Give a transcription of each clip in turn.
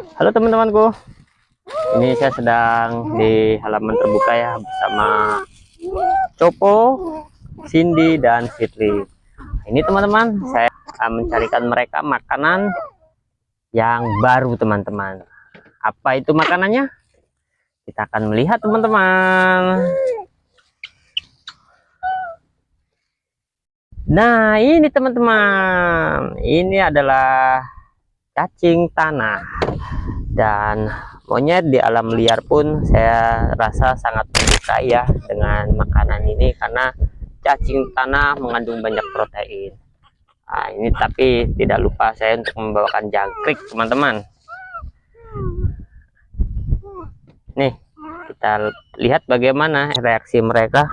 Halo teman-temanku, ini saya sedang di halaman terbuka ya bersama Copo, Cindy, dan Fitri. Ini teman-teman, saya mencarikan mereka makanan yang baru teman-teman. Apa itu makanannya? Kita akan melihat teman-teman. Nah ini teman-teman, ini adalah cacing tanah. Dan monyet di alam liar pun saya rasa sangat menyukai ya dengan makanan ini, karena cacing tanah mengandung banyak protein. Nah, ini tapi tidak lupa saya untuk membawakan jangkrik teman-teman. Nih, kita lihat bagaimana reaksi mereka.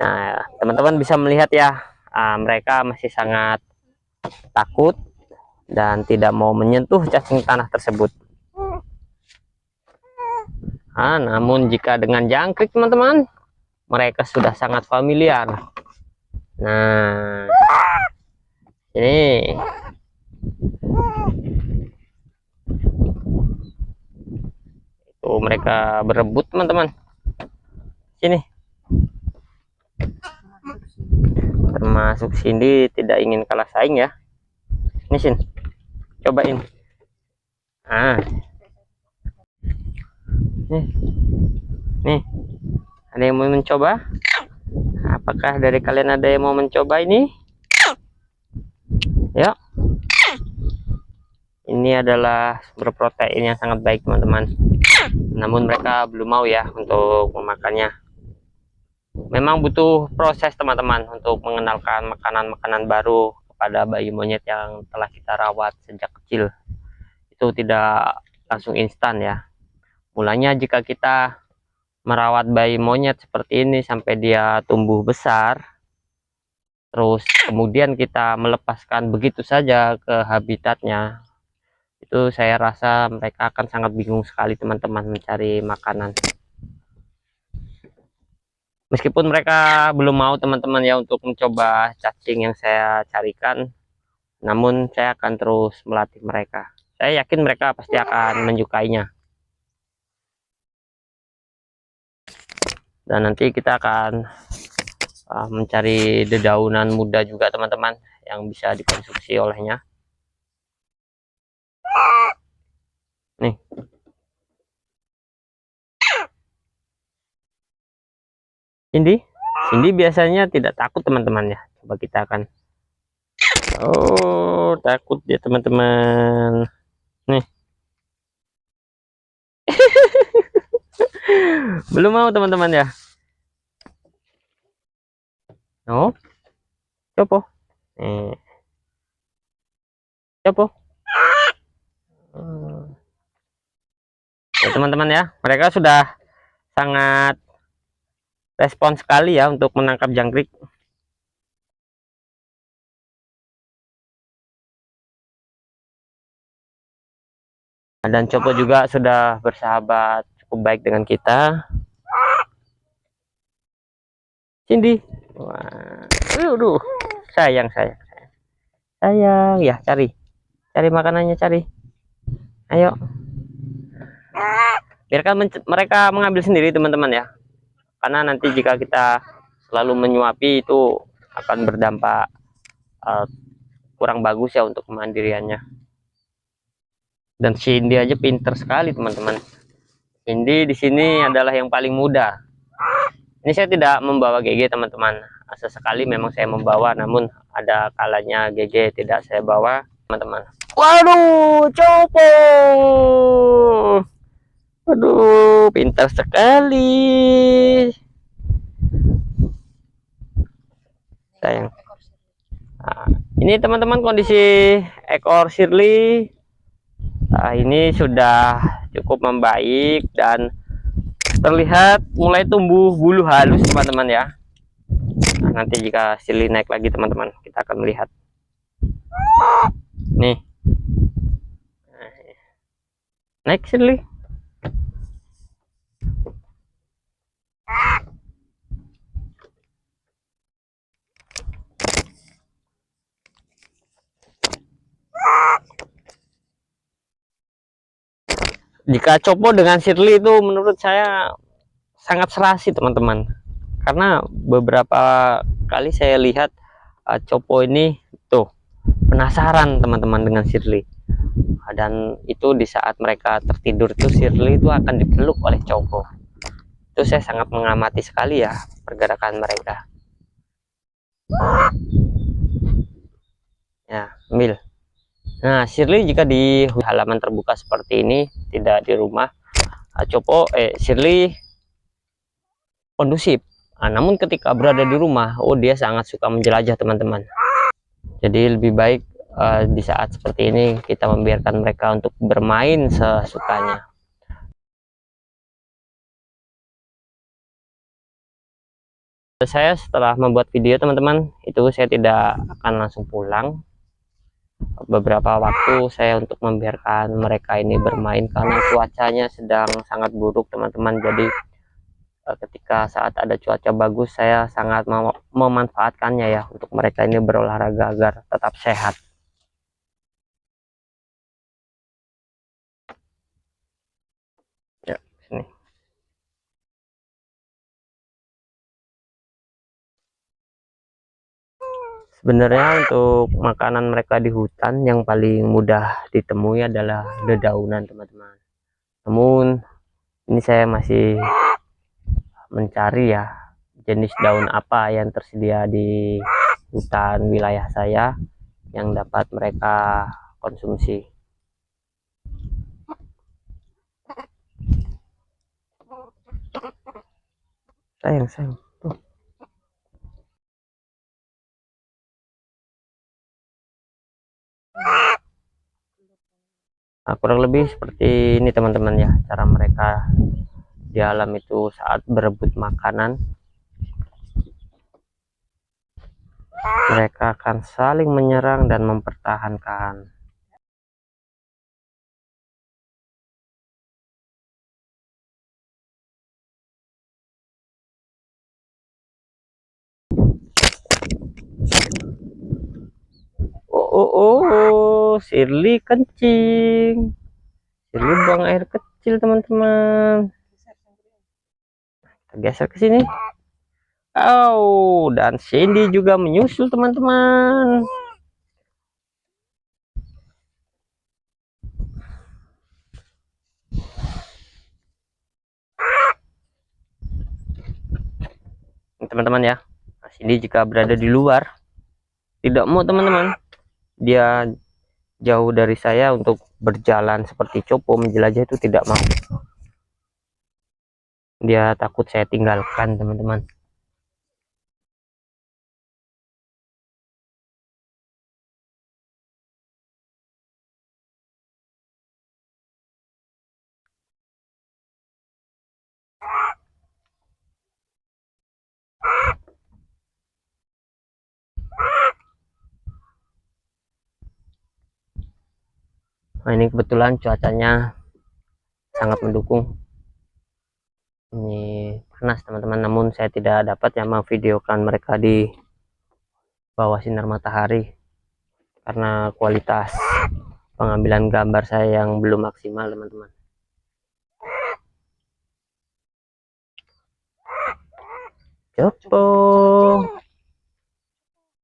Nah teman-teman bisa melihat ya, mereka masih sangat takut dan tidak mau menyentuh cacing tanah tersebut. Namun jika dengan jangkrik teman-teman, mereka sudah sangat familiar. Nah ini tuh mereka berebut teman-teman. Sini, termasuk Cindy tidak ingin kalah saing ya. Ini Sin, cobain. Nih, nih, ada yang mau mencoba? Apakah dari kalian ada yang mau mencoba ini? Ya, ini adalah sumber protein yang sangat baik teman-teman. Namun mereka belum mau ya untuk memakannya. Memang butuh proses teman-teman untuk mengenalkan makanan-makanan baru kepada bayi monyet yang telah kita rawat sejak kecil. Itu tidak langsung instan ya. Mulanya jika kita merawat bayi monyet seperti ini sampai dia tumbuh besar, terus kemudian kita melepaskan begitu saja ke habitatnya, itu saya rasa mereka akan sangat bingung sekali teman-teman mencari makanan. Meskipun mereka belum mau teman-teman ya untuk mencoba cacing yang saya carikan, namun saya akan terus melatih mereka. Saya yakin mereka pasti akan menyukainya. Dan nanti kita akan mencari dedaunan muda juga teman-teman yang bisa dikonsumsi olehnya. Nih, Cindy biasanya tidak takut teman-teman ya. Coba kita akan, oh takut dia teman-teman. Nih, belum mau teman-teman ya. Oh, copo, copo. Ya teman-teman ya, mereka sudah sangat respon sekali ya untuk menangkap jangkrik. Dan Copo juga sudah bersahabat cukup baik dengan kita. Cindy, wah, aduh, sayang sayang ya, cari makanannya, cari, ayo, biarkan mereka mengambil sendiri teman-teman ya, karena nanti jika kita selalu menyuapi itu akan berdampak kurang bagus ya untuk kemandiriannya. Dan Cindy aja pinter sekali teman-teman. Cindy di sini adalah yang paling muda. Ini saya tidak membawa GG teman-teman. Sesekali memang saya membawa, namun ada kalanya GG tidak saya bawa teman-teman. Waduh, Copo. Aduh, pintar sekali. Sayang. Nah, ini teman-teman kondisi ekor Shirley. Nah, ini sudah cukup membaik dan terlihat mulai tumbuh bulu halus teman-teman ya. Nah, nanti jika Shirley naik lagi teman-teman, kita akan melihat. Nih, naik Shirley. Jika Copo dengan Shirley itu menurut saya sangat serasi teman-teman, karena beberapa kali saya lihat Copo ini tuh penasaran teman-teman dengan Shirley, dan itu di saat mereka tertidur itu Shirley itu akan dipeluk oleh Copo. Itu saya sangat mengamati sekali ya pergerakan mereka ya, Mil. Nah, Shirley jika di halaman terbuka seperti ini, tidak di rumah, Shirley kondusif. Nah, namun ketika berada di rumah, oh dia sangat suka menjelajah teman-teman. Jadi lebih baik di saat seperti ini kita membiarkan mereka untuk bermain sesukanya. Saya setelah membuat video teman-teman, itu saya tidak akan langsung pulang. Beberapa waktu saya untuk membiarkan mereka ini bermain karena cuacanya sedang sangat buruk teman-teman. Jadi ketika saat ada cuaca bagus saya sangat memanfaatkannya ya untuk mereka ini berolahraga agar tetap sehat. Ya, sini. Sebenarnya untuk makanan mereka di hutan yang paling mudah ditemui adalah dedaunan teman-teman. Namun ini saya masih mencari ya jenis daun apa yang tersedia di hutan wilayah saya yang dapat mereka konsumsi. Sayang. Tuh. Nah, kurang lebih seperti ini teman-teman ya cara mereka di alam itu saat berebut makanan. Mereka akan saling menyerang dan mempertahankan. Shirley kencing. Shirley buang air kecil teman-teman. Kita geser ke sini. Oh, dan Cindy juga menyusul teman-teman. Teman-teman ya, Cindy jika berada di luar tidak mau teman-teman, dia jauh dari saya untuk berjalan seperti Copo menjelajah itu tidak mau. Dia takut saya tinggalkan teman-teman. Nah, ini kebetulan cuacanya sangat mendukung. Ini panas teman-teman, namun saya tidak dapat ya memvideokan mereka di bawah sinar matahari karena kualitas pengambilan gambar saya yang belum maksimal teman-teman. Copo,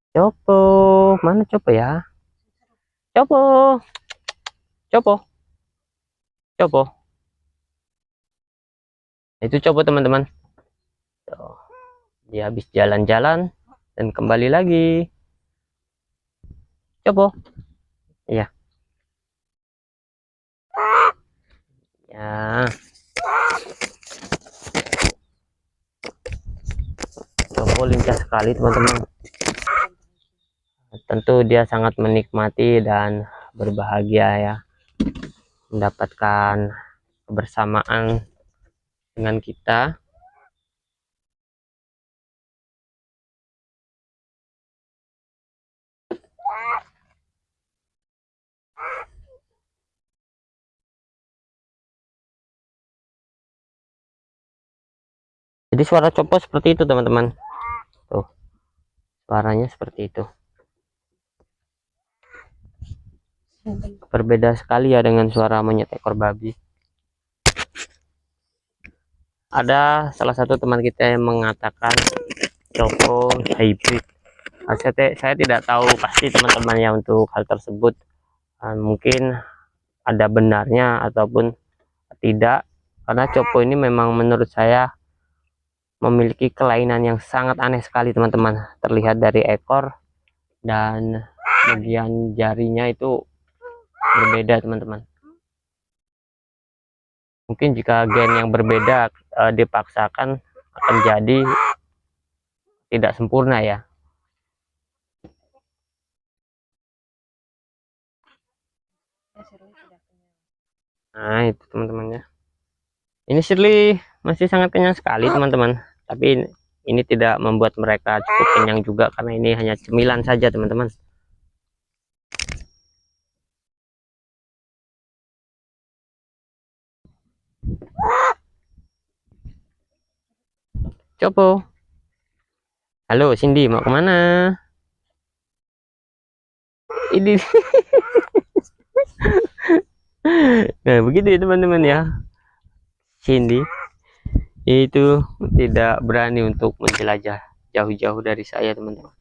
Copo, mana Copo ya? Copo, Copo, Copo. Itu Copo teman-teman. Dia habis jalan-jalan dan kembali lagi. Copo, iya. Ya, Copo lincah sekali teman-teman. Tentu dia sangat menikmati dan berbahagia ya mendapatkan kebersamaan dengan kita. Jadi suara Copo seperti itu teman-teman. Tuh, suaranya seperti itu. Berbeda sekali ya dengan suara monyet ekor babi. ada salah satu teman kita yang mengatakan Choco hybrid. Saya tidak tahu pasti teman-teman ya untuk hal tersebut. Mungkin ada benarnya ataupun tidak, karena Choco ini memang menurut saya memiliki kelainan yang sangat aneh sekali teman-teman. Terlihat dari ekor dan bagian jarinya itu berbeda teman-teman. Mungkin jika gen yang berbeda dipaksakan akan jadi tidak sempurna ya. Nah itu teman-temannya. Ini Shirley masih sangat kenyang sekali teman-teman. Tapi ini tidak membuat mereka cukup kenyang juga, karena ini hanya cemilan saja teman-teman. Copo. Halo Cindy, mau kemana? Ini. Nah begitu ya teman-teman ya. Cindy itu tidak berani untuk menjelajah jauh-jauh dari saya teman-teman.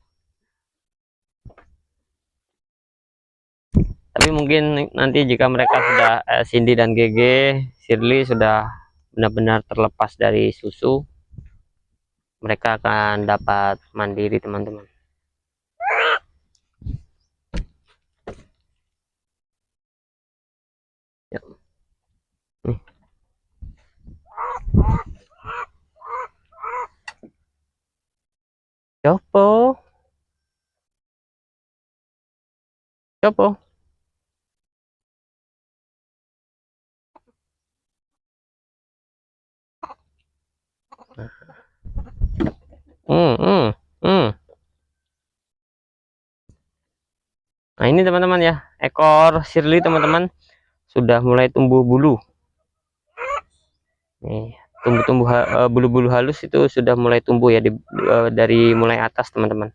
Tapi mungkin nanti jika mereka sudah Cindy dan GG, Shirley sudah benar-benar terlepas dari susu, mereka akan dapat mandiri teman-teman. Ya. Nih. Copo. Copo. Hmm, hmm, hmm. Nah ini teman-teman ya, ekor Shirley teman-teman sudah mulai tumbuh bulu. Nih, tumbuh bulu-bulu halus itu sudah mulai tumbuh ya dari mulai atas teman-teman.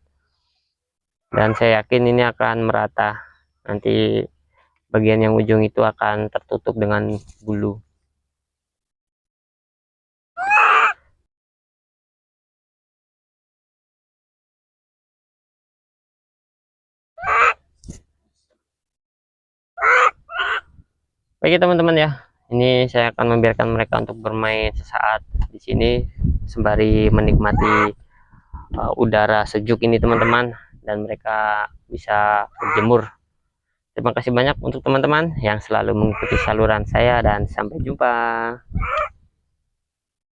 Dan saya yakin ini akan merata. Nanti bagian yang ujung itu akan tertutup dengan bulu. Baik teman-teman ya, ini saya akan membiarkan mereka untuk bermain sesaat di sini sembari menikmati udara sejuk ini teman-teman, dan mereka bisa berjemur. Terima kasih banyak untuk teman-teman yang selalu mengikuti saluran saya, dan sampai jumpa.